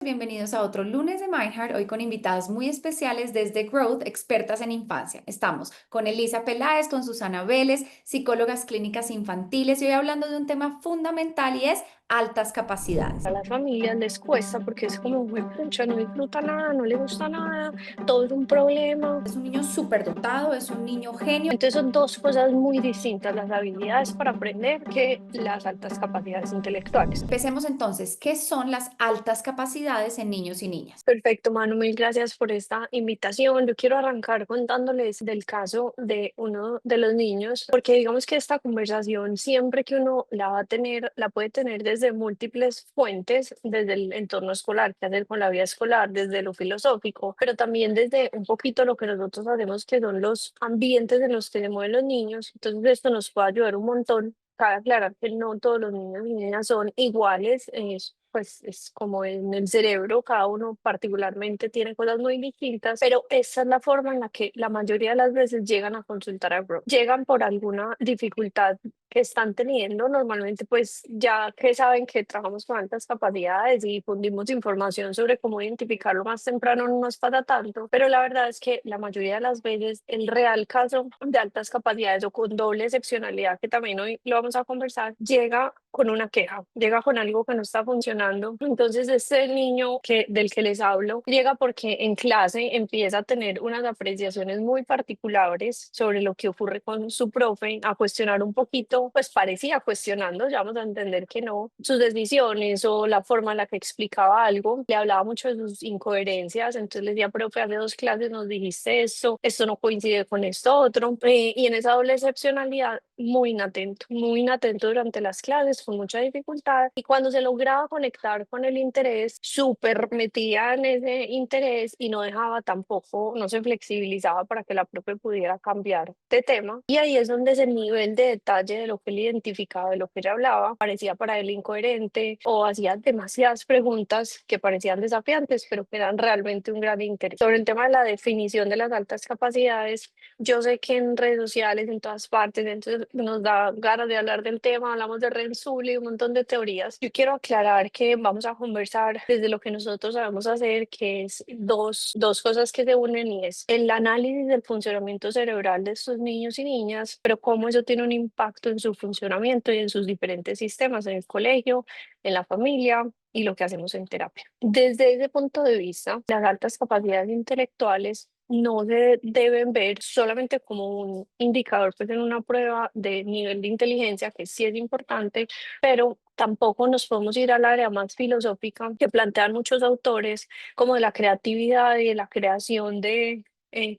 Bienvenidos a otro lunes de Mindheart, hoy con invitadas muy especiales desde Growth, expertas en infancia. Estamos con Elisa Peláez, con Susana Vélez, psicólogas clínicas infantiles y hoy hablando de un tema fundamental y es altas capacidades. A las familias les cuesta porque es como, pucha, no disfruta nada, no le gusta nada, todo es un problema. Es un niño superdotado, es un niño genio. Entonces son dos cosas muy distintas, las habilidades para aprender que las altas capacidades intelectuales. Empecemos entonces, ¿qué son las altas capacidades en niños y niñas? Perfecto, Manu, mil gracias por esta invitación. Yo quiero arrancar contándoles del caso de uno de los niños, porque digamos que esta conversación siempre que uno la va a tener, la puede tener desde múltiples fuentes, desde el entorno escolar, qué hacer con la vida escolar, desde lo filosófico, pero también desde un poquito lo que nosotros hacemos, que son los ambientes en los que se mueven los niños. Entonces esto nos puede ayudar un montón. Cabe aclarar que no todos los niños y niñas son iguales, pues es como en el cerebro, cada uno particularmente tiene cosas muy distintas, pero esa es la forma en la que la mayoría de las veces llegan a consultar a Growth. Llegan por alguna dificultad que están teniendo, normalmente pues ya que saben que trabajamos con altas capacidades y fundimos información sobre cómo identificarlo más temprano no nos pasa tanto, pero la verdad es que la mayoría de las veces el real caso de altas capacidades o con doble excepcionalidad, que también hoy lo vamos a conversar, llega con una queja, llega con algo que no está funcionando. Entonces, este niño del que les hablo llega porque en clase empieza a tener unas apreciaciones muy particulares sobre lo que ocurre con su profe, a cuestionar un poquito, pues parecía cuestionando, ya vamos a entender que no, sus decisiones o la forma en la que explicaba algo. Le hablaba mucho de sus incoherencias, entonces le decía, profe, hace 2 clases nos dijiste esto no coincide con esto otro, y en esa doble excepcionalidad muy inatento durante las clases, con mucha dificultad, y cuando se lograba conectar con el interés, súper metía en ese interés y no dejaba tampoco, no se flexibilizaba para que la profe pudiera cambiar de tema, y ahí es donde ese nivel de detalle de lo que él identificaba, de lo que ella hablaba, parecía para él incoherente o hacía demasiadas preguntas que parecían desafiantes, pero que eran realmente un gran interés. Sobre el tema de la definición de las altas capacidades, yo sé que en redes sociales, en todas partes, entonces nos da ganas de hablar del tema, hablamos de Rensul y un montón de teorías. Yo quiero aclarar que vamos a conversar desde lo que nosotros sabemos hacer, que es dos cosas que se unen, y es el análisis del funcionamiento cerebral de estos niños y niñas, pero cómo eso tiene un impacto en su funcionamiento y en sus diferentes sistemas, en el colegio, en la familia y lo que hacemos en terapia. Desde ese punto de vista, las altas capacidades intelectuales no se deben ver solamente como un indicador, pues en una prueba de nivel de inteligencia, que sí es importante, pero tampoco nos podemos ir al área más filosófica que plantean muchos autores, como de la creatividad y de la creación de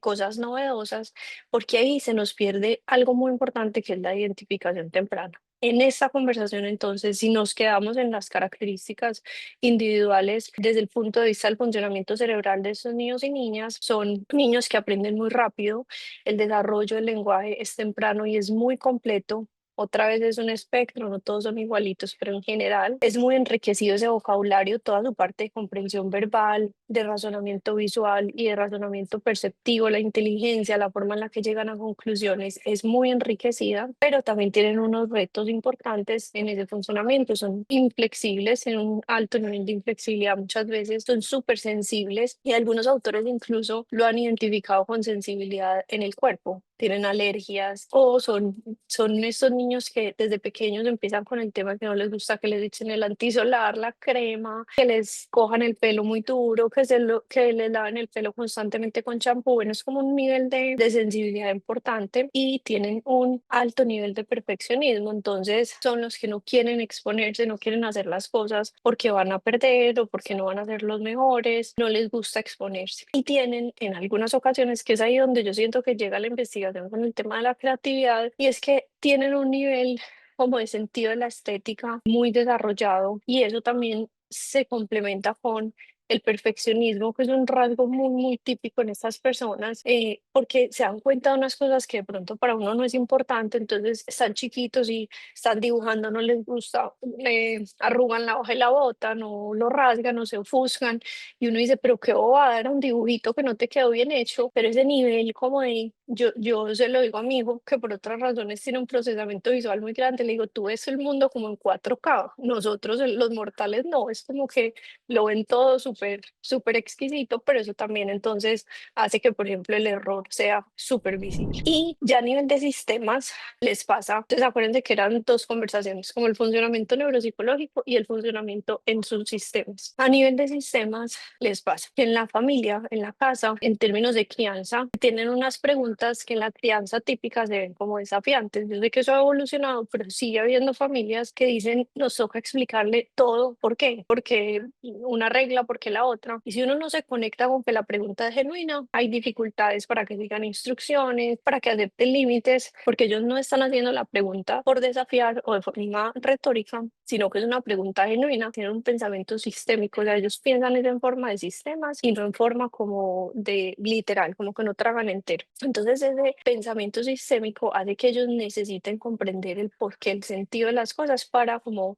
cosas novedosas, porque ahí se nos pierde algo muy importante, que es la identificación temprana. En esta conversación, entonces, si nos quedamos en las características individuales desde el punto de vista del funcionamiento cerebral de estos niños y niñas, son niños que aprenden muy rápido, el desarrollo del lenguaje es temprano y es muy completo. Otra vez es un espectro, no todos son igualitos, pero en general es muy enriquecido ese vocabulario, toda su parte de comprensión verbal, de razonamiento visual y de razonamiento perceptivo, la inteligencia, la forma en la que llegan a conclusiones es muy enriquecida, pero también tienen unos retos importantes en ese funcionamiento. Son inflexibles, en un alto nivel de inflexibilidad muchas veces, son súper sensibles y algunos autores incluso lo han identificado con sensibilidad en el cuerpo. Tienen alergias o son estos niños que desde pequeños empiezan con el tema que no les gusta que les echen el antisolar, la crema, que les cojan el pelo muy duro, que les laven el pelo constantemente con champú. Bueno, es como un nivel de sensibilidad importante y tienen un alto nivel de perfeccionismo. Entonces son los que no quieren exponerse, no quieren hacer las cosas porque van a perder o porque no van a ser los mejores, no les gusta exponerse. Y tienen en algunas ocasiones, que es ahí donde yo siento que llega la investigación con el tema de la creatividad, y es que tienen un nivel como de sentido de la estética muy desarrollado, y eso también se complementa con el perfeccionismo, que es un rasgo muy, muy típico en estas personas, porque se dan cuenta de unas cosas que de pronto para uno no es importante, entonces están chiquitos y están dibujando, no les gusta, le arrugan la hoja y la botan, no lo rasgan, no se ofuscan, y uno dice, pero qué bobada, era un dibujito que no te quedó bien hecho, pero ese nivel como de, yo se lo digo a mi hijo, que por otras razones tiene un procesamiento visual muy grande, le digo, tú ves el mundo como en 4K, nosotros los mortales no, es como que lo ven todo súper, súper exquisito, pero eso también entonces hace que, por ejemplo, el error sea súper visible. Y ya a nivel de sistemas les pasa, entonces acuérdense que eran dos conversaciones, como el funcionamiento neuropsicológico y el funcionamiento en sus sistemas. A nivel de sistemas les pasa que en la familia, en la casa, en términos de crianza, tienen unas preguntas que en la crianza típica se ven como desafiantes. Yo sé que eso ha evolucionado, pero sigue habiendo familias que dicen, nos toca explicarle todo, ¿por qué? Porque una regla, porque la otra. Y si uno no se conecta con que la pregunta es genuina, hay dificultades para que sigan instrucciones, para que acepten límites, porque ellos no están haciendo la pregunta por desafiar o de forma retórica, sino que es una pregunta genuina, tienen un pensamiento sistémico, o sea, ellos piensan es en forma de sistemas y no en forma como de literal, como que no tragan entero. Entonces ese pensamiento sistémico hace que ellos necesiten comprender el porqué, el sentido de las cosas para como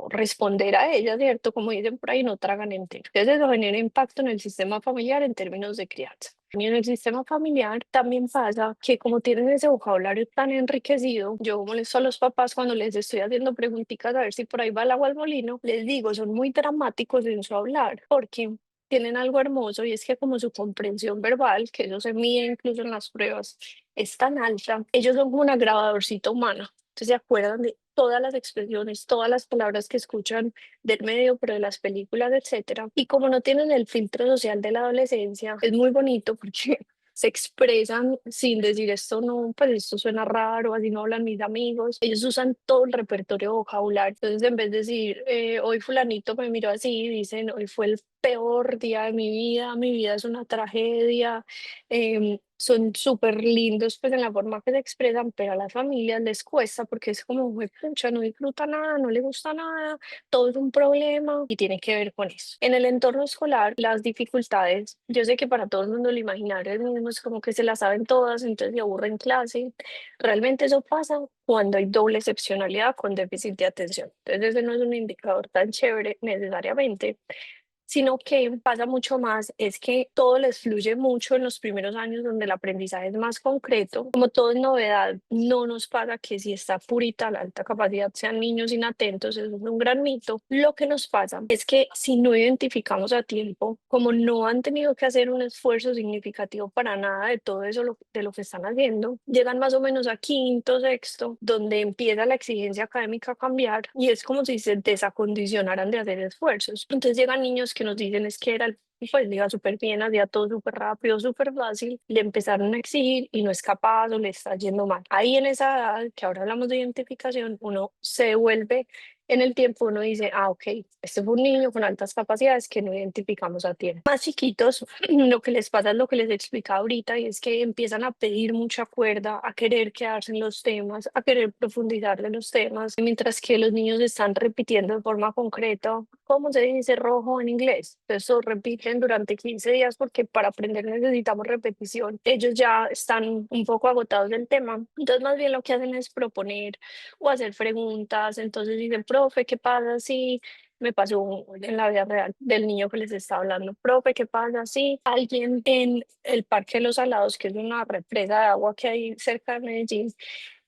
responder a ella, ¿cierto? Como dicen por ahí, no tragan entero. Entonces eso genera impacto en el sistema familiar en términos de crianza. Y en el sistema familiar también pasa que como tienen ese vocabulario tan enriquecido, yo molesto a los papás cuando les estoy haciendo preguntitas a ver si por ahí va el agua al molino, les digo, son muy dramáticos en su hablar, porque tienen algo hermoso y es que como su comprensión verbal, que eso se mide incluso en las pruebas, es tan alta, ellos son como una grabadorcita humana. Entonces se acuerdan de todas las expresiones, todas las palabras que escuchan del medio, pero de las películas, etcétera. Y como no tienen el filtro social de la adolescencia, es muy bonito porque se expresan sin decir esto no, pues esto suena raro, así no hablan mis amigos. Ellos usan todo el repertorio vocabulario. Entonces, en vez de decir, hoy fulanito me miró así, dicen, hoy fue el peor día de mi vida es una tragedia. Son súper lindos pues en la forma que se expresan, pero a las familias les cuesta porque es como, "Jue pucha, no disfruta nada, no le gusta nada, todo es un problema y tiene que ver con eso". En el entorno escolar, las dificultades, yo sé que para todo el mundo el imaginario es mismo, es como que se la saben todas, entonces se aburren en clase. Realmente eso pasa cuando hay doble excepcionalidad con déficit de atención. Entonces ese no es un indicador tan chévere necesariamente, sino que pasa mucho más, es que todo les fluye mucho en los primeros años donde el aprendizaje es más concreto. Como todo es novedad, no nos pasa que si está purita la alta capacidad sean niños inatentos, eso es un gran mito. Lo que nos pasa es que si no identificamos a tiempo, como no han tenido que hacer un esfuerzo significativo para nada de todo eso de lo que están haciendo, llegan más o menos a quinto, sexto, donde empieza la exigencia académica a cambiar y es como si se desacondicionaran de hacer esfuerzos. Entonces llegan niños que nos dicen es que era el pues le iba súper bien, hacía todo súper rápido, súper fácil, le empezaron a exigir y no es capaz o le está yendo mal. Ahí en esa edad, que ahora hablamos de identificación, uno se vuelve en el tiempo, uno dice, ah, ok, este fue un niño con altas capacidades que no identificamos a tiempo. Más chiquitos, lo que les pasa es lo que les explicaba ahorita y es que empiezan a pedir mucha cuerda, a querer quedarse en los temas, a querer profundizar en los temas, mientras que los niños están repitiendo de forma concreta cómo se dice rojo en inglés. Eso repiten durante 15 días porque para aprender necesitamos repetición. Ellos ya están un poco agotados del tema. Entonces, más bien lo que hacen es proponer o hacer preguntas. Entonces dicen, profe, ¿qué pasa si me pasó en la vida real del niño que les estaba hablando? Profe, ¿qué pasa si alguien en el Parque de los Salados, que es una represa de agua que hay cerca de Medellín,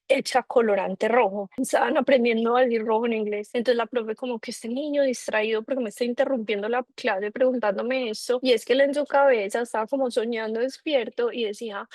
echa colorante rojo? Estaban aprendiendo a decir rojo en inglés. Entonces la profe como que este niño distraído porque me está interrumpiendo la clase preguntándome eso. Y es que él en su cabeza estaba como soñando despierto y decía,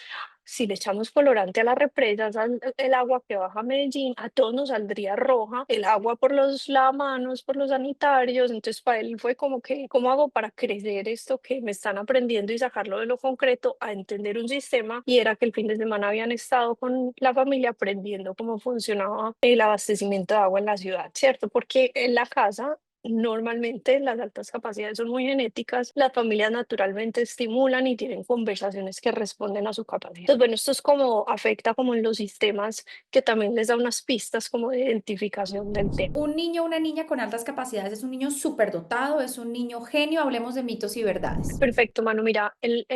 si le echamos colorante a la represa, el agua que baja a Medellín, a todos nos saldría roja, el agua por los lavamanos, por los sanitarios. Entonces para él fue como que, ¿cómo hago para crecer esto que me están aprendiendo y sacarlo de lo concreto a entender un sistema? Y era que el fin de semana habían estado con la familia aprendiendo cómo funcionaba el abastecimiento de agua en la ciudad, ¿cierto? Porque en la casa normalmente las altas capacidades son muy genéticas, las familias naturalmente estimulan y tienen conversaciones que responden a su capacidad. Entonces, bueno, esto es como afecta como en los sistemas que también les da unas pistas como de identificación del tema. Un niño o una niña con altas capacidades es un niño superdotado, es un niño genio, hablemos de mitos y verdades. Perfecto, Manu. Mira, el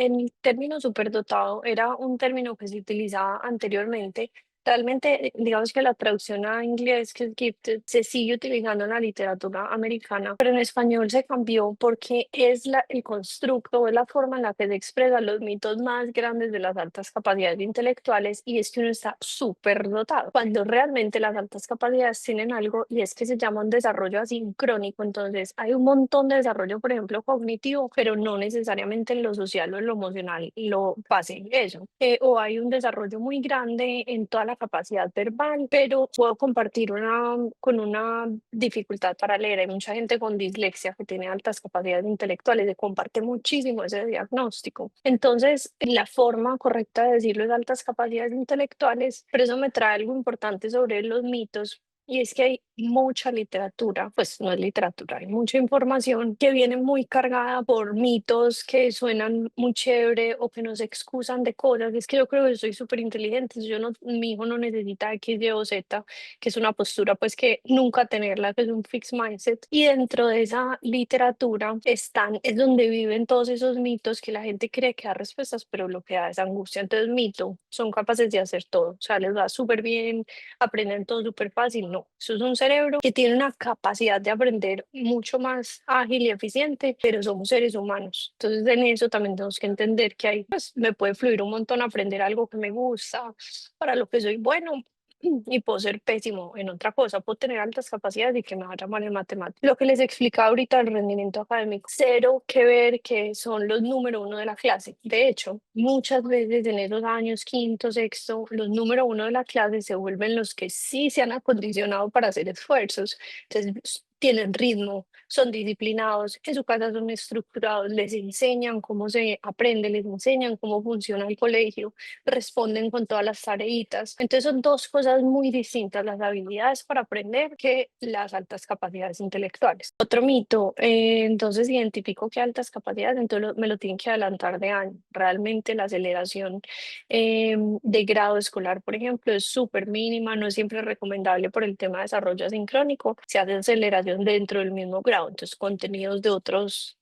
término superdotado era un término que se utilizaba anteriormente. Realmente, digamos que la traducción a inglés, que es gifted, se sigue utilizando en la literatura americana, pero en español se cambió porque es el constructo, es la forma en la que se expresan los mitos más grandes de las altas capacidades intelectuales y es que uno está superdotado, cuando realmente las altas capacidades tienen algo y es que se llama un desarrollo asincrónico. Entonces, hay un montón de desarrollo, por ejemplo, cognitivo, pero no necesariamente en lo social o en lo emocional lo pase eso. O hay un desarrollo muy grande en toda la capacidad verbal, pero puedo compartir con una dificultad para leer. Hay mucha gente con dislexia que tiene altas capacidades intelectuales, se comparte muchísimo ese diagnóstico. Entonces, la forma correcta de decirlo es altas capacidades intelectuales, pero eso me trae algo importante sobre los mitos. Y es que hay mucha literatura, pues no es literatura, hay mucha información que viene muy cargada por mitos que suenan muy chévere o que nos excusan de cosas. Es que yo creo que soy súper inteligente, yo no, mi hijo no necesita X, Y o Z, que es una postura pues que nunca tenerla, que es un fixed mindset. Y dentro de esa literatura es donde viven todos esos mitos que la gente cree que da respuestas, pero lo que da es angustia. Entonces, mito, son capaces de hacer todo, o sea, les va súper bien, aprenden todo súper fácil. No, eso es un cerebro que tiene una capacidad de aprender mucho más ágil y eficiente, pero somos seres humanos. Entonces, en eso también tenemos que entender que ahí pues, me puede fluir un montón aprender algo que me gusta, para lo que soy bueno. Y puedo ser pésimo en otra cosa, puedo tener altas capacidades y que me vaya mal en matemáticas. Lo que les explicaba ahorita, el rendimiento académico, cero que ver que son los número uno de la clase. De hecho, muchas veces en esos años, quinto, sexto, los número uno de la clase se vuelven los que sí se han acondicionado para hacer esfuerzos. Entonces, tienen ritmo, son disciplinados, en su casa son estructurados, les enseñan cómo se aprende, les enseñan cómo funciona el colegio, responden con todas las tareitas. Entonces son dos cosas muy distintas, las habilidades para aprender que las altas capacidades intelectuales. Otro mito, entonces identifico que altas capacidades, entonces me lo tienen que adelantar de año. Realmente la aceleración de grado escolar, por ejemplo, es súper mínima, no es siempre recomendable por el tema de desarrollo asincrónico, se hace aceleración dentro del mismo grado, entonces contenidos de otros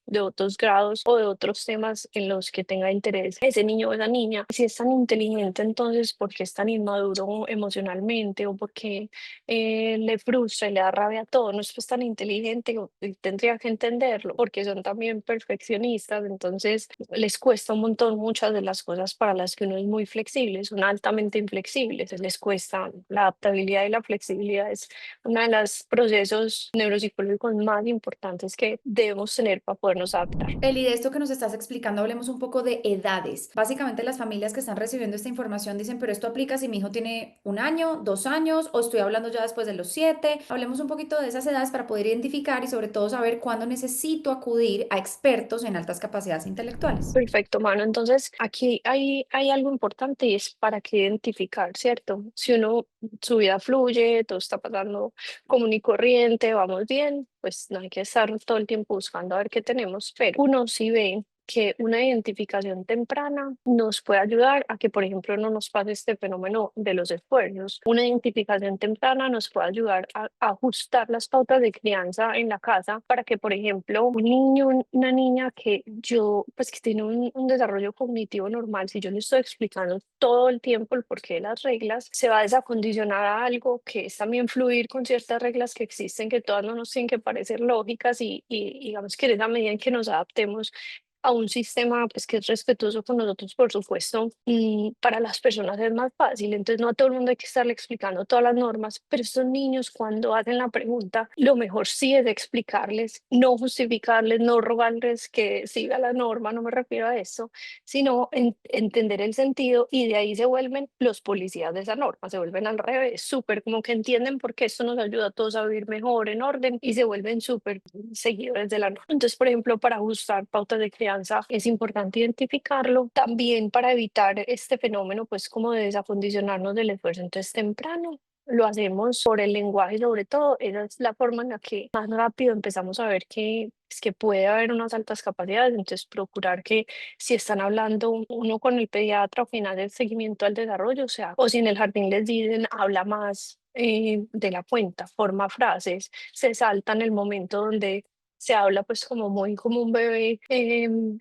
grados o de otros temas en los que tenga interés ese niño o esa niña. Si es tan inteligente, entonces, ¿por qué es tan inmaduro emocionalmente o por qué le frustra y le da rabia todo? No es pues tan inteligente, él tendría que entenderlo, porque son también perfeccionistas, entonces les cuesta un montón muchas de las cosas para las que uno es muy flexible, son altamente inflexibles, les cuesta la adaptabilidad y la flexibilidad es uno de los procesos neuropsicológicos más importantes que debemos tener para podernos adaptar. Eli, de esto que nos estás explicando, hablemos un poco de edades. Básicamente, las familias que están recibiendo esta información dicen, pero esto aplica si mi hijo tiene 1 año, 2 años, o estoy hablando ya después de los 7. Hablemos un poquito de esas edades para poder identificar y sobre todo saber cuándo necesito acudir a expertos en altas capacidades intelectuales. Perfecto, mano. Entonces, aquí hay algo importante y es para qué identificar, ¿cierto? Si uno, su vida fluye, todo está pasando común y corriente, vamos bien, pues no hay que estar todo el tiempo buscando a ver qué tenemos, pero uno sí ve que una identificación temprana nos puede ayudar a que, por ejemplo, no nos pase este fenómeno de los esfuerzos. Una identificación temprana nos puede ayudar a ajustar las pautas de crianza en la casa para que, por ejemplo, un niño, una niña que yo, pues que tiene un desarrollo cognitivo normal, si yo le estoy explicando todo el tiempo el porqué de las reglas, se va a desacondicionar a algo que es también fluir con ciertas reglas que existen, que todas no nos tienen que parecer lógicas y digamos que en esa medida en que nos adaptemos a un sistema pues que es respetuoso con nosotros, por supuesto, y para las personas es más fácil. Entonces no a todo el mundo hay que estarle explicando todas las normas, pero estos niños cuando hacen la pregunta, lo mejor sí es explicarles, no justificarles, no rogarles que siga la norma, no me refiero a eso, sino entender el sentido y de ahí se vuelven los policías de esa norma, se vuelven al revés, súper como que entienden por qué esto nos ayuda a todos a vivir mejor, en orden, y se vuelven súper seguidores de la norma. Entonces, por ejemplo, para ajustar pautas de crianza es importante identificarlo. También para evitar este fenómeno, pues como de desacondicionarnos del esfuerzo. Entonces, temprano lo hacemos por el lenguaje sobre todo. Esa es la forma en la que más rápido empezamos a ver que es que puede haber unas altas capacidades. Entonces, procurar que si están hablando uno con el pediatra o final del seguimiento al desarrollo, o sea, o si en el jardín les dicen habla más de la cuenta, forma frases, se saltan el momento donde se habla pues como muy como un bebé,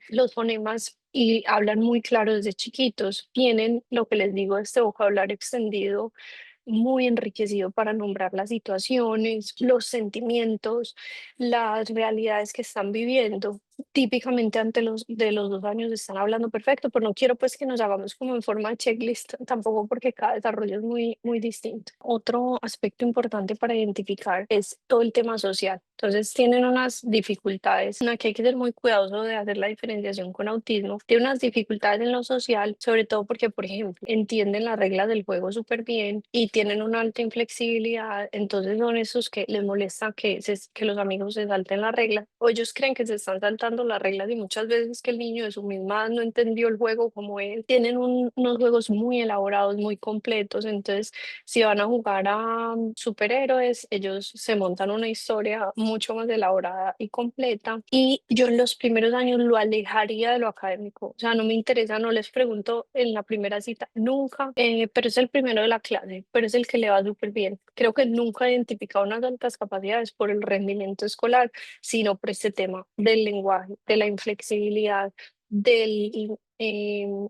los fonemas y hablan muy claro desde chiquitos. Tienen lo que les digo, este vocabulario extendido muy enriquecido para nombrar las situaciones, los sentimientos, las realidades que están viviendo. Típicamente ante los de los 2 años están hablando perfecto, pero no quiero pues que nos hagamos como en forma de checklist, tampoco porque cada desarrollo es muy, muy distinto. Otro aspecto importante para identificar es todo el tema social. Entonces tienen unas dificultades, una que hay que ser muy cuidadoso de hacer la diferenciación con autismo. Tiene unas dificultades en lo social, sobre todo porque, por ejemplo, entienden las reglas del juego súper bien y tienen una alta inflexibilidad. Entonces son esos que les molesta que los amigos se salten la regla, o ellos creen que se están saltando las reglas y muchas veces que el niño de su misma edad no entendió el juego como él. Tienen unos juegos muy elaborados, muy completos. Entonces, si van a jugar a superhéroes, ellos se montan una historia mucho más elaborada y completa. Y yo en los primeros años lo alejaría de lo académico. O sea, no me interesa, no les pregunto en la primera cita, nunca, pero es el primero de la clase, pero es el que le va súper bien. Creo que nunca he identificado unas altas capacidades por el rendimiento escolar, sino por este tema del lenguaje, de la inflexibilidad, del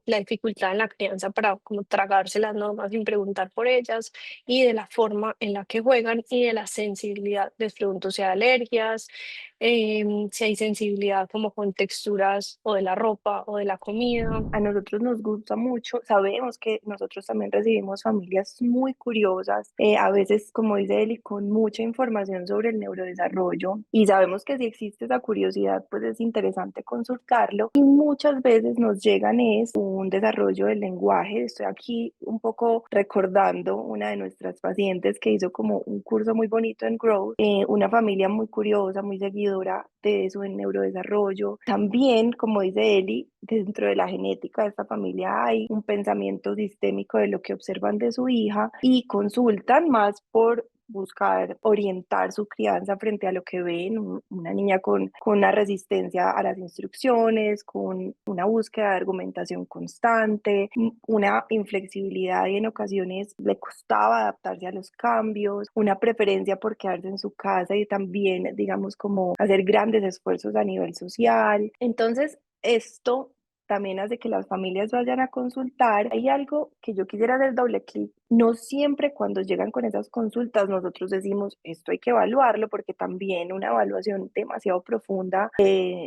la dificultad en la crianza para como tragarse las normas sin preguntar por ellas, y de la forma en la que juegan y de la sensibilidad. Les pregunto si hay alergias, si hay sensibilidad como con texturas o de la ropa o de la comida. A nosotros nos gusta mucho, sabemos que nosotros también recibimos familias muy curiosas, a veces, como dice Eli, con mucha información sobre el neurodesarrollo y sabemos que si existe esa curiosidad, pues es interesante consultarlo y muchas veces nos llegan es un desarrollo del lenguaje. Estoy aquí un poco recordando una de nuestras pacientes que hizo como un curso muy bonito en Growth, una familia muy curiosa, muy seguidora de eso en neurodesarrollo. También, como dice Eli, dentro de la genética de esta familia hay un pensamiento sistémico de lo que observan de su hija y consultan más por buscar orientar su crianza frente a lo que ven, una niña con una resistencia a las instrucciones, con una búsqueda de argumentación constante, una inflexibilidad y en ocasiones le costaba adaptarse a los cambios, una preferencia por quedarse en su casa y también, digamos, como hacer grandes esfuerzos a nivel social. Entonces, esto también hace que las familias vayan a consultar. Hay algo que yo quisiera hacer doble clic. No siempre cuando llegan con esas consultas nosotros decimos esto hay que evaluarlo porque también una evaluación demasiado profunda,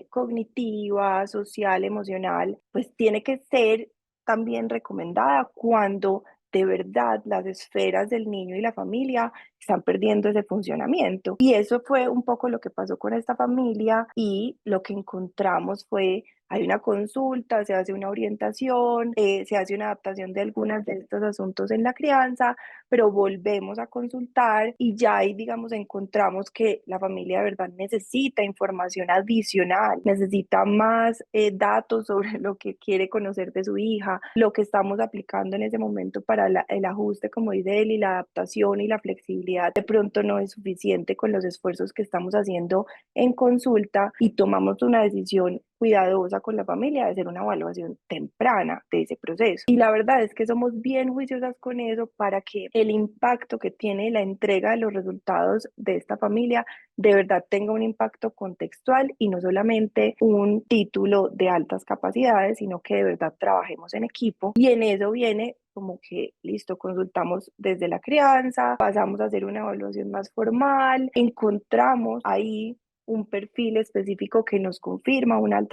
cognitiva, social, emocional, pues tiene que ser también recomendada cuando de verdad las esferas del niño y la familia están perdiendo ese funcionamiento. Y eso fue un poco lo que pasó con esta familia y lo que encontramos fue hay una consulta, se hace una orientación, se hace una adaptación de algunos de estos asuntos en la crianza, pero volvemos a consultar y ya ahí, digamos, encontramos que la familia de verdad necesita información adicional, necesita más datos sobre lo que quiere conocer de su hija, lo que estamos aplicando en ese momento para el ajuste, como dice él, y la adaptación y la flexibilidad de pronto no es suficiente con los esfuerzos que estamos haciendo en consulta y tomamos una decisión cuidadosa con la familia de hacer una evaluación temprana de ese proceso. Y la verdad es que somos bien juiciosas con eso para que el impacto que tiene la entrega de los resultados de esta familia de verdad tenga un impacto contextual y no solamente un título de altas capacidades, sino que de verdad trabajemos en equipo. Y en eso viene como que, listo, consultamos desde la crianza, pasamos a hacer una evaluación más formal, encontramos ahí un perfil específico que nos confirma unas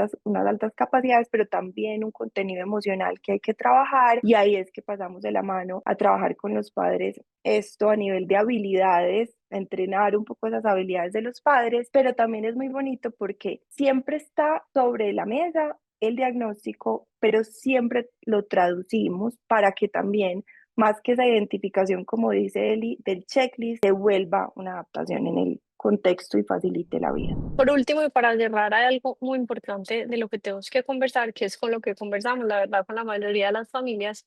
altas capacidades, pero también un contenido emocional que hay que trabajar y ahí es que pasamos de la mano a trabajar con los padres esto a nivel de habilidades, a entrenar un poco esas habilidades de los padres, pero también es muy bonito porque siempre está sobre la mesa el diagnóstico, pero siempre lo traducimos para que también más que esa identificación, como dice Eli, del checklist, se vuelva una adaptación en el contexto y facilite la vida. Por último, y para cerrar, hay algo muy importante de lo que tenemos que conversar, que es con lo que conversamos, la verdad, con la mayoría de las familias,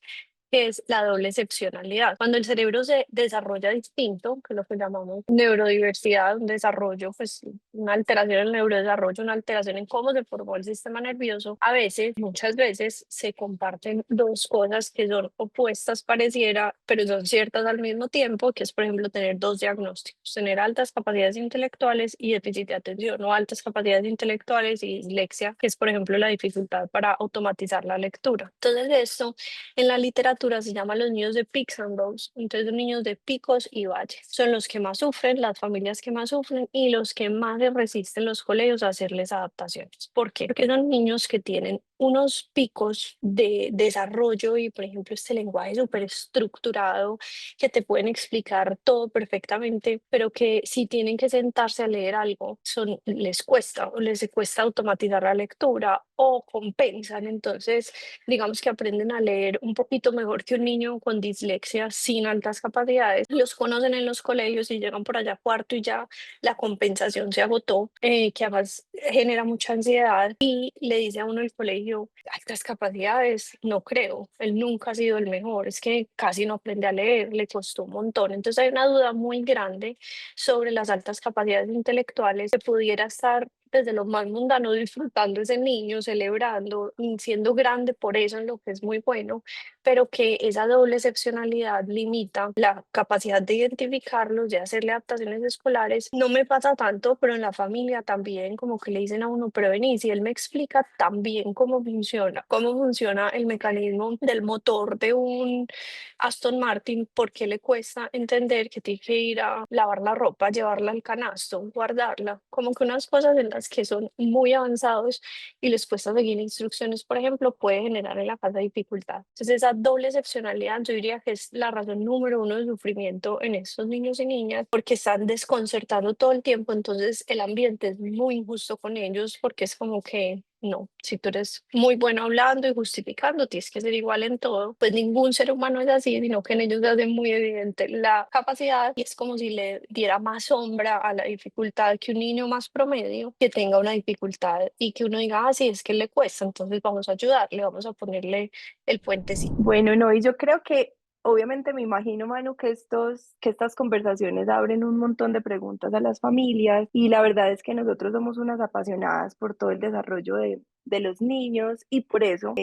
que es la doble excepcionalidad. Cuando el cerebro se desarrolla distinto, que es lo que llamamos neurodiversidad, un desarrollo, pues una alteración en el neurodesarrollo, una alteración en cómo se formó el sistema nervioso, a veces, muchas veces, se comparten dos cosas que son opuestas pareciera, pero son ciertas al mismo tiempo, que es, por ejemplo, tener dos diagnósticos, tener altas capacidades intelectuales y déficit de atención, o altas capacidades intelectuales y dislexia, que es, por ejemplo, la dificultad para automatizar la lectura. Entonces, esto en la literatura se llama los niños de peaks and valleys, entonces los niños de picos y valles. Son los que más sufren, las familias que más sufren y los que más se resisten los colegios a hacerles adaptaciones. ¿Por qué? Porque son niños que tienen unos picos de desarrollo y, por ejemplo, este lenguaje súper estructurado que te pueden explicar todo perfectamente, pero que si tienen que sentarse a leer algo, les cuesta o les cuesta automatizar la lectura o compensan. Entonces, digamos que aprenden a leer un poquito mejor que un niño con dislexia sin altas capacidades. Los conocen en los colegios y llegan por allá a cuarto y ya la compensación se agotó, que además genera mucha ansiedad y le dice a uno el colegio, altas capacidades, no creo, él nunca ha sido el mejor, es que casi no aprende a leer, le costó un montón. Entonces hay una duda muy grande sobre las altas capacidades intelectuales que pudiera estar desde lo más mundano, disfrutando ese niño, celebrando, y siendo grande por eso en lo que es muy bueno, pero que esa doble excepcionalidad limita la capacidad de identificarlos, de hacerle adaptaciones escolares. No me pasa tanto, pero en la familia también, como que le dicen a uno, pero vení, si él me explica también cómo funciona el mecanismo del motor de un Aston Martin, ¿por qué le cuesta entender que tiene que ir a lavar la ropa, llevarla al canasto, guardarla? Como que unas cosas en las que son muy avanzados y les cuesta seguir instrucciones, por ejemplo, puede generar en la casa dificultad. Entonces, esa doble excepcionalidad yo diría que es la razón número uno de sufrimiento en estos niños y niñas, porque están desconcertando todo el tiempo, entonces el ambiente es muy injusto con ellos, porque es como que no, si tú eres muy bueno hablando y justificando, tienes que ser igual en todo, pues ningún ser humano es así, sino que en ellos se hace muy evidente la capacidad y es como si le diera más sombra a la dificultad que un niño más promedio que tenga una dificultad y que uno diga, ah, sí, es que le cuesta, entonces vamos a ayudarle, vamos a ponerle el puentecito. Bueno, no, y yo creo que obviamente me imagino, Manu, que estas conversaciones abren un montón de preguntas a las familias y la verdad es que nosotros somos unas apasionadas por todo el desarrollo de los niños y por eso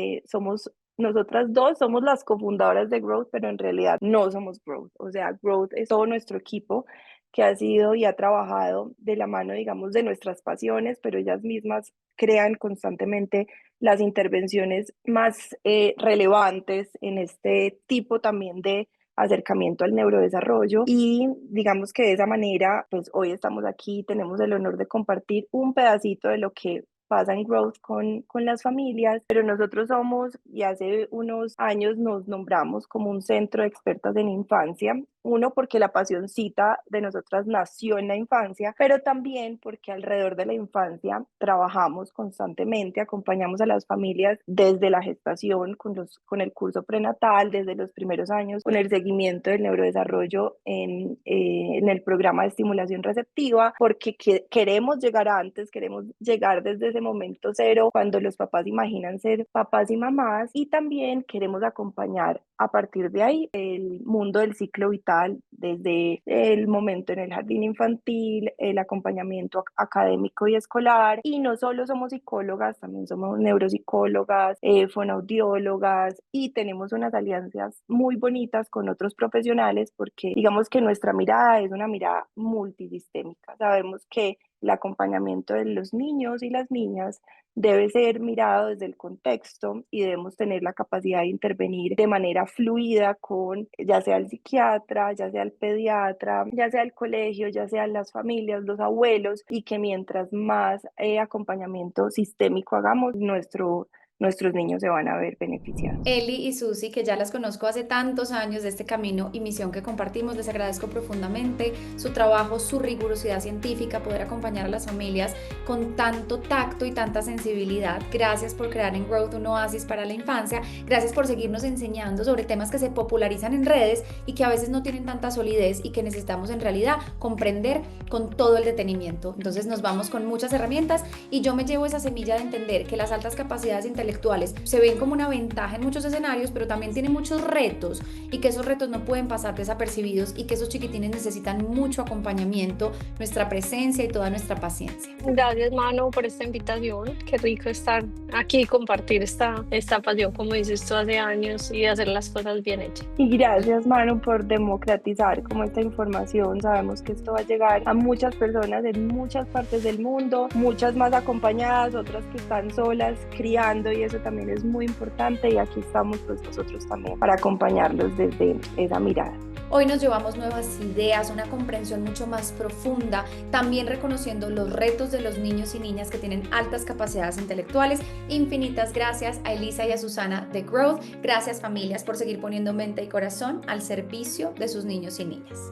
nosotras dos somos las cofundadoras de Growth, pero en realidad no somos Growth. O sea, Growth es todo nuestro equipo que ha sido y ha trabajado de la mano, digamos, de nuestras pasiones, pero ellas mismas crean constantemente las intervenciones más relevantes en este tipo también de acercamiento al neurodesarrollo y digamos que de esa manera, pues hoy estamos aquí, tenemos el honor de compartir un pedacito de lo que pasa en Growth con las familias, pero nosotros somos y hace unos años nos nombramos como un centro de expertas en infancia, uno porque la pasioncita de nosotras nació en la infancia, pero también porque alrededor de la infancia trabajamos constantemente, acompañamos a las familias desde la gestación con el curso prenatal, desde los primeros años, con el seguimiento del neurodesarrollo en el programa de estimulación receptiva, porque queremos llegar antes, queremos llegar desde ese momento cero, cuando los papás imaginan ser papás y mamás, y también queremos acompañar a partir de ahí el mundo del ciclo vital, desde el momento en el jardín infantil, el acompañamiento académico y escolar, y no solo somos psicólogas, también somos neuropsicólogas, fonoaudiólogas, y tenemos unas alianzas muy bonitas con otros profesionales porque digamos que nuestra mirada es una mirada multisistémica. Sabemos que el acompañamiento de los niños y las niñas debe ser mirado desde el contexto y debemos tener la capacidad de intervenir de manera fluida con ya sea el psiquiatra, ya sea el pediatra, ya sea el colegio, ya sean las familias, los abuelos, y que mientras más acompañamiento sistémico hagamos, nuestros niños se van a ver beneficiados. Eli y Susi, que ya las conozco hace tantos años de este camino y misión que compartimos, les agradezco profundamente su trabajo, su rigurosidad científica, poder acompañar a las familias con tanto tacto y tanta sensibilidad. Gracias por crear en Growth un oasis para la infancia. Gracias por seguirnos enseñando sobre temas que se popularizan en redes y que a veces no tienen tanta solidez y que necesitamos en realidad comprender con todo el detenimiento. Entonces nos vamos con muchas herramientas y yo me llevo esa semilla de entender que las altas capacidades intelectuales intelectuales se ven como una ventaja en muchos escenarios, pero también tienen muchos retos y que esos retos no pueden pasar desapercibidos y que esos chiquitines necesitan mucho acompañamiento, nuestra presencia y toda nuestra paciencia. Gracias, Manu, por esta invitación. Qué rico estar aquí y compartir esta pasión, como dices tú, hace años y hacer las cosas bien hechas. Y gracias, Manu, por democratizar como esta información. Sabemos que esto va a llegar a muchas personas en muchas partes del mundo, muchas más acompañadas, otras que están solas criando, y eso también es muy importante, y aquí estamos pues nosotros también para acompañarlos desde esa mirada. Hoy nos llevamos nuevas ideas, una comprensión mucho más profunda, también reconociendo los retos de los niños y niñas que tienen altas capacidades intelectuales. Infinitas gracias a Elisa y a Susana de Growth. Gracias, familias, por seguir poniendo mente y corazón al servicio de sus niños y niñas.